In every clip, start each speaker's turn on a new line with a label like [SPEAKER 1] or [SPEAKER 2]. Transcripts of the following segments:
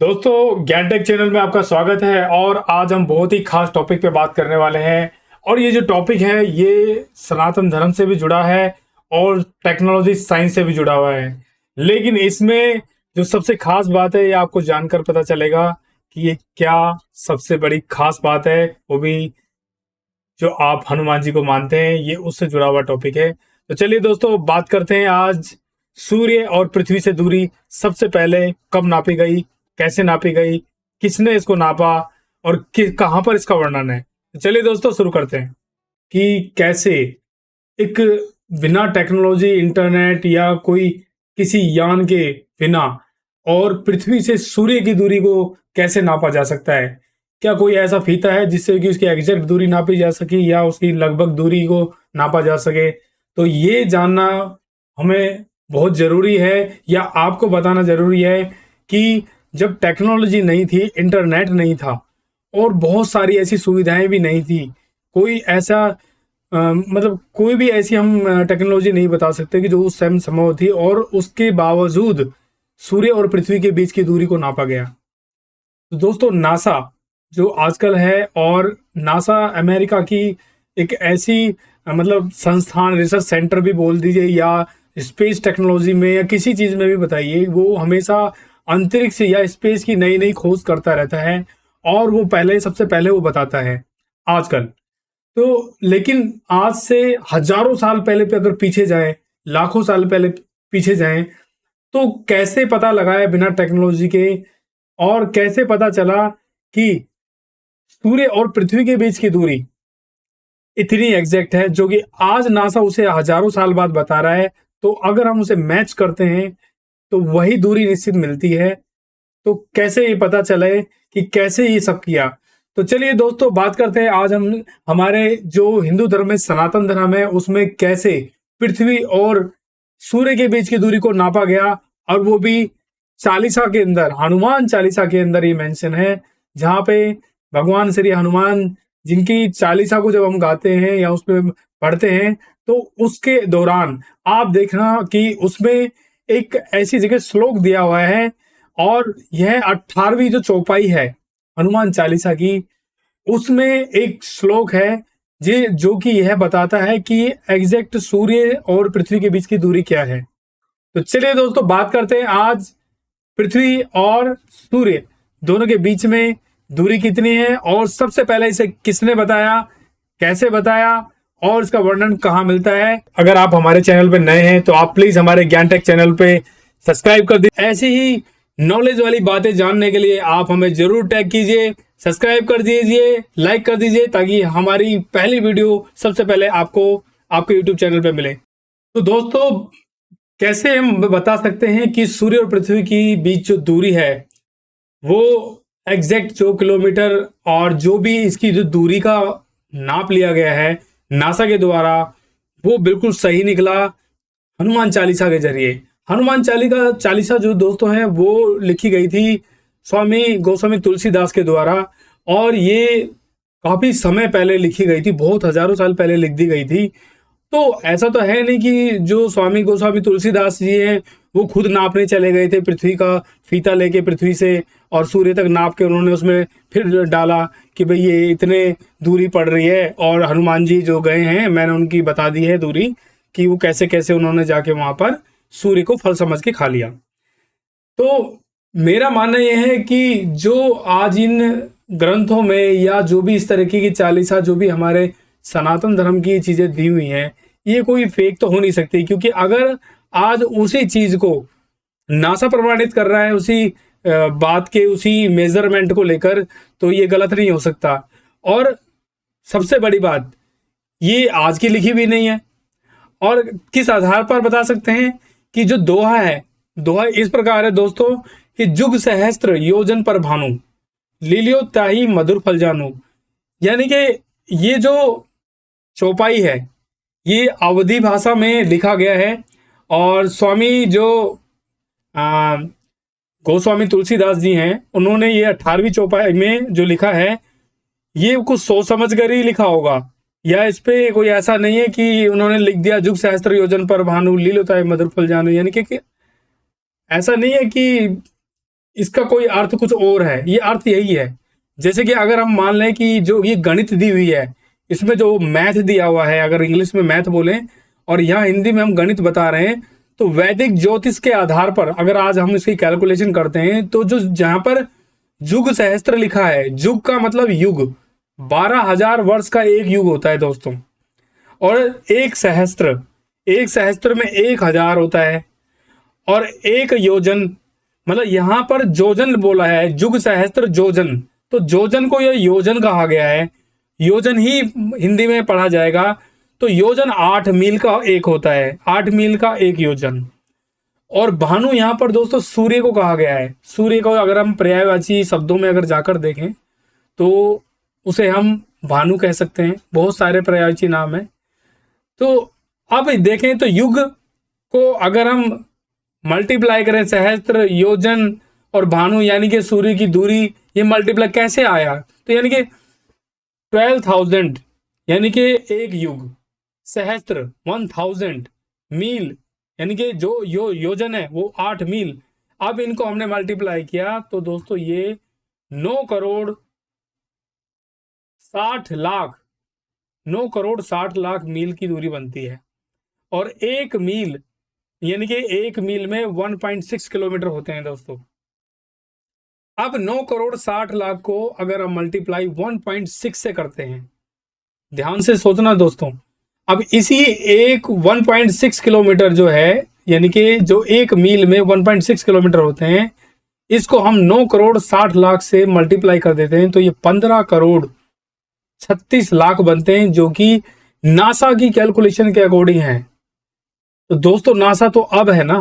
[SPEAKER 1] दोस्तों, ज्ञान take channel में आपका स्वागत है। और आज हम बहुत ही खास टॉपिक पे बात करने वाले हैं। और ये जो टॉपिक है ये सनातन धर्म से भी जुड़ा है और टेक्नोलॉजी साइंस से भी जुड़ा हुआ है। लेकिन इसमें जो सबसे खास बात है ये आपको जानकर पता चलेगा कि ये क्या सबसे बड़ी खास बात है, वो भी जो आप हनुमान जी को मानते हैं, ये उससे जुड़ा हुआ टॉपिक है। तो चलिए दोस्तों, बात करते हैं आज सूर्य और पृथ्वी से दूरी सबसे पहले कब नापी गई, कैसे नापी गई, किसने इसको नापा और कहां पर इसका वर्णन है। तो चलिए दोस्तों, शुरू करते हैं कि कैसे एक बिना टेक्नोलॉजी, इंटरनेट या कोई किसी यान के बिना और पृथ्वी से सूर्य की दूरी को कैसे नापा जा सकता है। क्या कोई ऐसा फीता है जिससे कि उसकी एग्जैक्ट दूरी नापी जा सके या उसकी लगभग दूरी को नापा जा सके। तो ये जानना हमें बहुत जरूरी है, या आपको बताना जरूरी है कि जब टेक्नोलॉजी नहीं थी, इंटरनेट नहीं था और बहुत सारी ऐसी सुविधाएं भी नहीं थी, कोई ऐसा मतलब कोई भी ऐसी हम टेक्नोलॉजी नहीं बता सकते कि जो उस टाइम संभव थी, और उसके बावजूद सूर्य और पृथ्वी के बीच की दूरी को नापा गया। तो दोस्तों, नासा जो आजकल है, और नासा अमेरिका की एक ऐसी मतलब संस्थान, रिसर्च सेंटर भी बोल दीजिए, या स्पेस टेक्नोलॉजी में या किसी चीज में भी बताइए, वो हमेशा अंतरिक्ष या स्पेस की नई नई खोज करता रहता है और वो सबसे पहले वो बताता है आजकल। तो लेकिन आज से हजारों साल पहले पे अगर पीछे जाए, लाखों साल पहले पीछे जाएं, तो कैसे पता लगाए बिना टेक्नोलॉजी के, और कैसे पता चला कि सूर्य और पृथ्वी के बीच की दूरी इतनी एग्जैक्ट है, जो कि आज नासा उसे हजारों साल बाद बता रहा है। तो अगर हम उसे मैच करते हैं तो वही दूरी निश्चित मिलती है। तो कैसे ये पता चले कि कैसे ये सब किया। तो चलिए दोस्तों, बात करते हैं आज हम हमारे जो हिंदू धर्म में सनातन धर्म है उसमें कैसे पृथ्वी और सूर्य के बीच की दूरी को नापा गया, और वो भी चालीसा के अंदर, हनुमान चालीसा के अंदर ये मेंशन है, जहां पे भगवान श्री हनुमान, जिनकी चालीसा को जब हम गाते हैं या उसमें पढ़ते हैं, तो उसके दौरान आप देखना कि उसमें एक ऐसी जगह श्लोक दिया हुआ है, और यह 18वीं जो चौपाई है हनुमान चालीसा की, उसमें एक श्लोक है जो कि यह बताता है कि एग्जैक्ट सूर्य और पृथ्वी के बीच की दूरी क्या है। तो चलिए दोस्तों, बात करते हैं आज पृथ्वी और सूर्य दोनों के बीच में दूरी कितनी है, और सबसे पहले इसे किसने बताया, कैसे बताया, और इसका वर्णन कहाँ मिलता है। अगर आप हमारे चैनल पे नए हैं तो आप प्लीज हमारे ज्ञान टेक चैनल पे सब्सक्राइब कर दीजिए। ऐसी ही नॉलेज वाली बातें जानने के लिए आप हमें जरूर टैग कीजिए, सब्सक्राइब कर दीजिए, लाइक कर दीजिए, ताकि हमारी पहली वीडियो सबसे पहले आपको आपके यूट्यूब चैनल पे मिले। तो दोस्तों, कैसे हम बता सकते हैं कि सूर्य और पृथ्वी की बीच जो दूरी है वो एग्जैक्ट जो किलोमीटर, और जो भी इसकी जो दूरी का नाप लिया गया है नासा के द्वारा, वो बिल्कुल सही निकला हनुमान चालीसा के जरिए। हनुमान चालीसा जो दोस्तों हैं वो लिखी गई थी स्वामी गोस्वामी तुलसीदास के द्वारा, और ये काफी समय पहले लिखी गई थी, बहुत हजारों साल पहले लिख दी गई थी। तो ऐसा तो है नहीं कि जो स्वामी गोस्वामी तुलसीदास जी हैं वो खुद नापने चले गए थे, पृथ्वी का फीता लेके पृथ्वी से और सूर्य तक नाप के उन्होंने उसमें फिर डाला कि भाई ये इतने दूरी पड़ रही है, और हनुमान जी जो गए हैं मैंने उनकी बता दी है दूरी, कि वो कैसे कैसे उन्होंने जाके वहां पर सूर्य को फल समझ के खा लिया। तो मेरा मानना यह है कि जो आज इन ग्रंथों में या जो भी इस तरीके की चालीसा, जो भी हमारे सनातन धर्म की चीजें दी हुई हैं, ये कोई फेक तो हो नहीं सकती। क्योंकि अगर आज उसी चीज को नासा प्रमाणित कर रहा है, उसी बात के उसी मेजरमेंट को लेकर, तो ये गलत नहीं हो सकता। और सबसे बड़ी बात, ये आज की लिखी भी नहीं है। और किस आधार पर बता सकते हैं कि जो दोहा है, दोहा इस प्रकार है दोस्तों कि जुग सहस्त्र योजन पर भानु, लीलियो ताही मधुर फल जानू। यानी कि ये जो चौपाई है ये अवधी भाषा में लिखा गया है, और स्वामी जो गोस्वामी तुलसीदास जी हैं उन्होंने ये 18वीं चौपाई में जो लिखा है, ये कुछ सोच समझ कर ही लिखा होगा, या इस पे कोई ऐसा नहीं है कि उन्होंने लिख दिया जुग सहस्त्र योजन पर भानु लीलोताय मधुर फल जानू। यानी कि ऐसा नहीं है कि इसका कोई अर्थ कुछ और है, ये अर्थ यही है। जैसे कि अगर हम मान लें कि जो ये गणित दी हुई है, इसमें जो मैथ दिया हुआ है, अगर इंग्लिश में मैथ बोलें और यहाँ हिंदी में हम गणित बता रहे हैं, तो वैदिक ज्योतिष के आधार पर अगर आज हम इसकी कैलकुलेशन करते हैं तो जो जहां पर युग सहस्त्र लिखा है, युग का मतलब युग, 12,000 वर्ष का एक युग होता है दोस्तों। और एक सहस्त्र में 1,000 होता है। और एक योजन मतलब यहाँ पर जोजन बोला है, युग सहस्त्र जोजन, तो जोजन को यह योजन कहा गया है, योजन ही हिंदी में पढ़ा जाएगा। तो योजन 8 मील का एक होता है, 8 मील का एक योजन। और भानु यहाँ पर दोस्तों सूर्य को कहा गया है। सूर्य को अगर हम पर्यायवाची शब्दों में अगर जाकर देखें तो उसे हम भानु कह सकते हैं, बहुत सारे पर्यायवाची नाम है। तो अब देखें तो युग को अगर हम मल्टीप्लाई करें, सहस्त्र, योजन और भानु यानी कि सूर्य की दूरी, ये मल्टीप्लाई कैसे आया, तो यानी कि 12,000 यानी कि एक युग, सहस्त्र 1,000, मील यानी कि जो योजन है वो 8 मील। अब इनको हमने मल्टीप्लाई किया तो दोस्तों ये 9 करोड़ 60 लाख 9 करोड़ 60 लाख मील की दूरी बनती है। और एक मील यानी कि एक मील में 1.6 किलोमीटर होते हैं दोस्तों। अब 9 करोड़ 60 लाख को अगर हम मल्टीप्लाई 1.6 से करते हैं, ध्यान से सोचना दोस्तों, अब इसी एक 1.6 किलोमीटर जो है यानी कि जो एक मील में 1.6 किलोमीटर होते हैं, इसको हम 9 करोड़ 60 लाख से मल्टीप्लाई कर देते हैं तो ये 15 करोड़ 36 लाख बनते हैं, जो कि नासा की कैलकुलेशन के अकॉर्डिंग है। तो दोस्तों नासा तो अब है ना,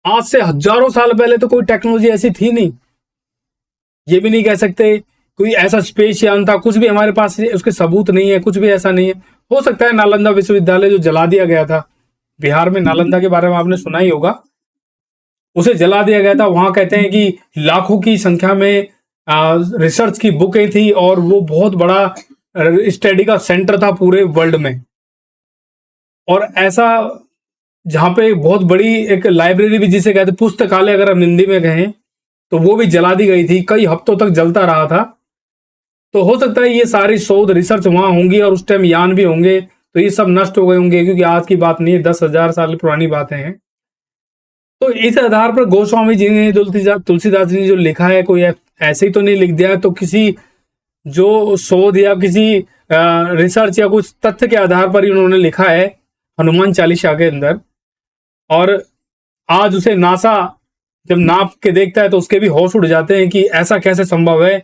[SPEAKER 1] आज से हजारों साल पहले तो कोई टेक्नोलॉजी ऐसी थी नहीं। ये भी नहीं कह सकते कोई ऐसा स्पेस यान था, कुछ भी हमारे पास उसके सबूत नहीं है, कुछ भी ऐसा नहीं है। हो सकता है नालंदा विश्वविद्यालय जो जला दिया गया था, बिहार में नालंदा के बारे में आपने सुना ही होगा, उसे जला दिया गया था। वहां कहते हैं कि लाखों की संख्या में रिसर्च की बुकें थी और वो बहुत बड़ा स्टडी का सेंटर था पूरे वर्ल्ड में। और ऐसा जहां पे बहुत बड़ी एक लाइब्रेरी भी जिसे कहते पुस्तकालय अगर हम हिंदी में कहें, तो वो भी जला दी गई थी, कई हफ्तों तक जलता रहा था। तो हो सकता है ये सारी शोध रिसर्च वहां होंगी और उस टाइम यान भी होंगे, तो ये सब नष्ट हो गए होंगे, क्योंकि आज की बात नहीं है, 10,000 साल पुरानी बातें हैं। तो इस आधार पर गोस्वामी जी ने, तुलसीदास जी ने जो लिखा है, कोई ऐसे ही तो नहीं लिख दिया, तो किसी जो शोध या किसी रिसर्च या कुछ तथ्य के आधार पर ही उन्होंने लिखा है हनुमान चालीसा के अंदर। और आज उसे नासा जब नाप के देखता है तो उसके भी होश उड़ जाते हैं कि ऐसा कैसे संभव है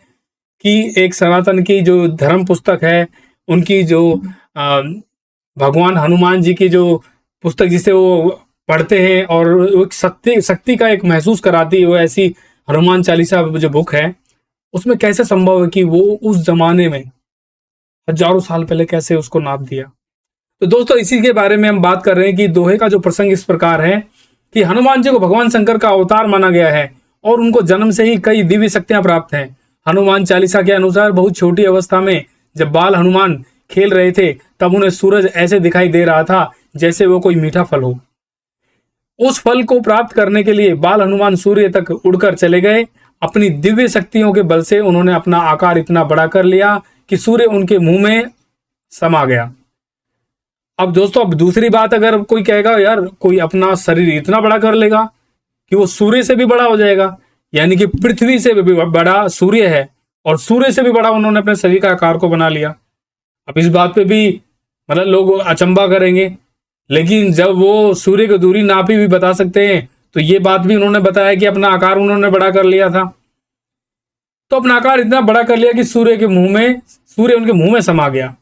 [SPEAKER 1] कि एक सनातन की जो धर्म पुस्तक है, उनकी जो भगवान हनुमान जी की जो पुस्तक जिसे वो पढ़ते हैं और एक शक्ति का एक महसूस कराती है, वो ऐसी हनुमान चालीसा जो बुक है, उसमें कैसे संभव है कि वो उस जमाने में हजारों साल पहले कैसे उसको नाप दिया। तो दोस्तों इसी के बारे में हम बात कर रहे हैं कि दोहे का जो प्रसंग इस प्रकार है कि हनुमान जी को भगवान शंकर का अवतार माना गया है और उनको जन्म से ही कई दिव्य शक्तियां प्राप्त हैं। हनुमान चालीसा के अनुसार बहुत छोटी अवस्था में जब बाल हनुमान खेल रहे थे, तब उन्हें सूरज ऐसे दिखाई दे रहा था जैसे वो कोई मीठा फल हो। उस फल को प्राप्त करने के लिए बाल हनुमान सूर्य तक उड़कर चले गए। अपनी दिव्य शक्तियों के बल से उन्होंने अपना आकार इतना बड़ा कर लिया कि सूर्य उनके मुंह में समा गया। अब दोस्तों, अब दूसरी बात, अगर कोई कहेगा यार कोई अपना शरीर इतना बड़ा कर लेगा कि वो सूर्य से भी बड़ा हो जाएगा, यानी कि पृथ्वी से भी बड़ा सूर्य है और सूर्य से भी बड़ा उन्होंने अपने शरीर का आकार को बना लिया। अब इस बात पे भी मतलब लोग अचंभा करेंगे, लेकिन जब वो सूर्य की दूरी नापी भी बता सकते हैं, तो ये बात भी उन्होंने बताया कि अपना आकार उन्होंने बड़ा कर लिया था। तो अपना आकार इतना बड़ा कर लिया कि सूर्य उनके मुंह में समा गया।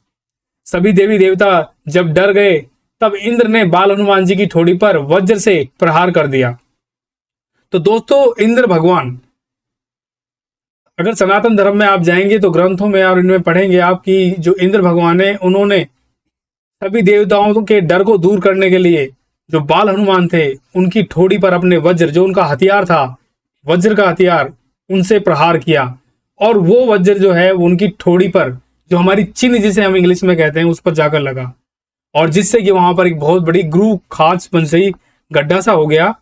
[SPEAKER 1] सभी देवी देवता जब डर गए, तब इंद्र ने बाल हनुमान जी की ठोड़ी पर वज्र से प्रहार कर दिया। तो दोस्तों इंद्र भगवान, अगर सनातन धर्म में आप जाएंगे तो ग्रंथों में और इनमें पढ़ेंगे आप कि जो इंद्र भगवान है, उन्होंने सभी देवताओं के डर को दूर करने के लिए जो बाल हनुमान थे, उनकी ठोड़ी पर अपने वज्र, जो उनका हथियार था, वज्र का हथियार, उनसे प्रहार किया। और वो वज्र जो है वो उनकी ठोड़ी पर, जो हमारी चिन्ह जिसे हम इंग्लिश में कहते हैं, उस पर जाकर लगा, और जिससे कि वहां पर एक बहुत बड़ी ग्रू खाच बन सही गड्ढा सा हो गया।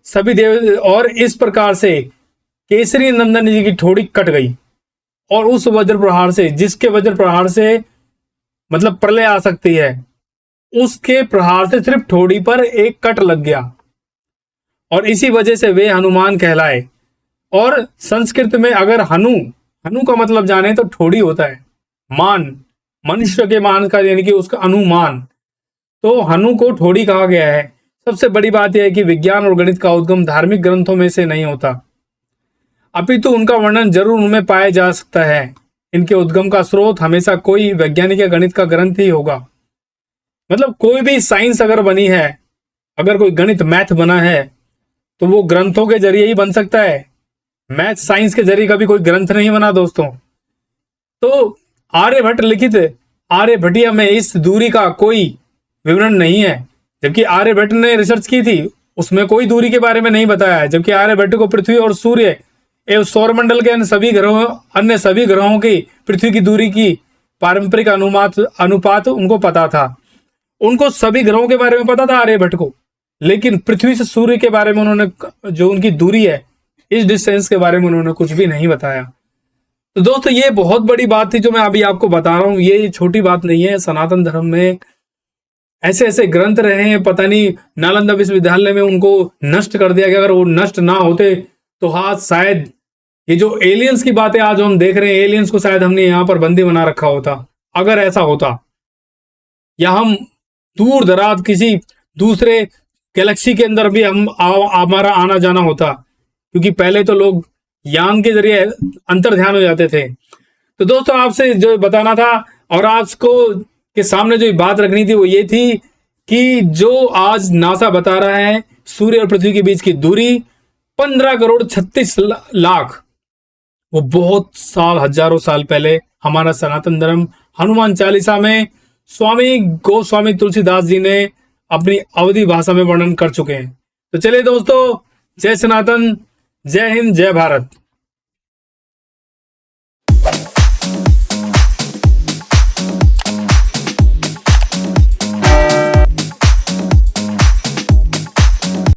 [SPEAKER 1] सभी देव, और इस प्रकार से केसरी नंदन जी की ठोड़ी कट गई। और उस वज्र प्रहार से, जिसके वज्र प्रहार से मतलब प्रलय आ सकती है, उसके प्रहार से सिर्फ ठोड़ी पर एक कट लग गया, और इसी वजह से वे हनुमान कहलाए। और संस्कृत में अगर हनु, हनु का मतलब जाने तो ठोड़ी होता है, मान, मनुष्य के मान का, यानी कि उसका अनुमान, तो हनु को ठोड़ी कहा गया है। सबसे बड़ी बात यह है कि विज्ञान और गणित का उद्गम धार्मिक ग्रंथों में से नहीं होता, अपितु उनका वर्णन जरूर उनमें पाया जा सकता है। इनके उद्गम का स्रोत हमेशा कोई वैज्ञानिक या गणित का ग्रंथ ही होगा। मतलब कोई भी साइंस अगर बनी है, अगर कोई गणित मैथ बना है, तो वो ग्रंथों के जरिए ही बन सकता है। मैथ साइंस के जरिए कभी कोई ग्रंथ नहीं बना दोस्तों। तो आर्यभट्ट लिखित आर्यभट्टिया में इस दूरी का कोई विवरण नहीं है, जबकि आर्यभट्ट ने रिसर्च की थी, उसमें कोई दूरी के बारे में नहीं बताया है। जबकि आर्यभट्ट को पृथ्वी और सूर्य एवं सौरमंडल के अन्य सभी ग्रहों की पृथ्वी की दूरी की पारंपरिक अनुपात उनको पता था। उनको सभी ग्रहों के बारे में पता था आर्यभट्ट को, लेकिन पृथ्वी से सूर्य के बारे में उन्होंने, जो उनकी दूरी है, इस डिस्टेंस के बारे में उन्होंने कुछ भी नहीं बताया। तो दोस्तों ये बहुत बड़ी बात थी जो मैं अभी आपको बता रहा हूँ, ये छोटी बात नहीं है। सनातन धर्म में ऐसे ऐसे ग्रंथ रहे हैं, पता नहीं नालंदा विश्वविद्यालय में उनको नष्ट कर दिया गया। अगर वो नष्ट ना होते तो आज शायद ये जो एलियंस की बातें आज हम देख रहे हैं, एलियंस को शायद हमने यहाँ पर बंदी बना रखा होता, अगर ऐसा होता, या हम दूर दराज किसी दूसरे गैलेक्सी के अंदर भी हमारा आना जाना होता, क्योंकि पहले तो लोग यान के जरिए अंतर ध्यान हो जाते थे। तो दोस्तों आपसे जो बताना था और आपको के सामने जो बात रखनी थी वो ये थी कि जो आज नासा बता रहा है सूर्य और पृथ्वी के बीच की दूरी 15 करोड़ 36 लाख, वो बहुत साल, हजारों साल पहले हमारा सनातन धर्म हनुमान चालीसा में स्वामी गोस्वामी तुलसीदास जी ने अपनी अवधी भाषा में वर्णन कर चुके हैं। तो चलिए दोस्तों, जय सनातन, जय हिंद, जय भारत।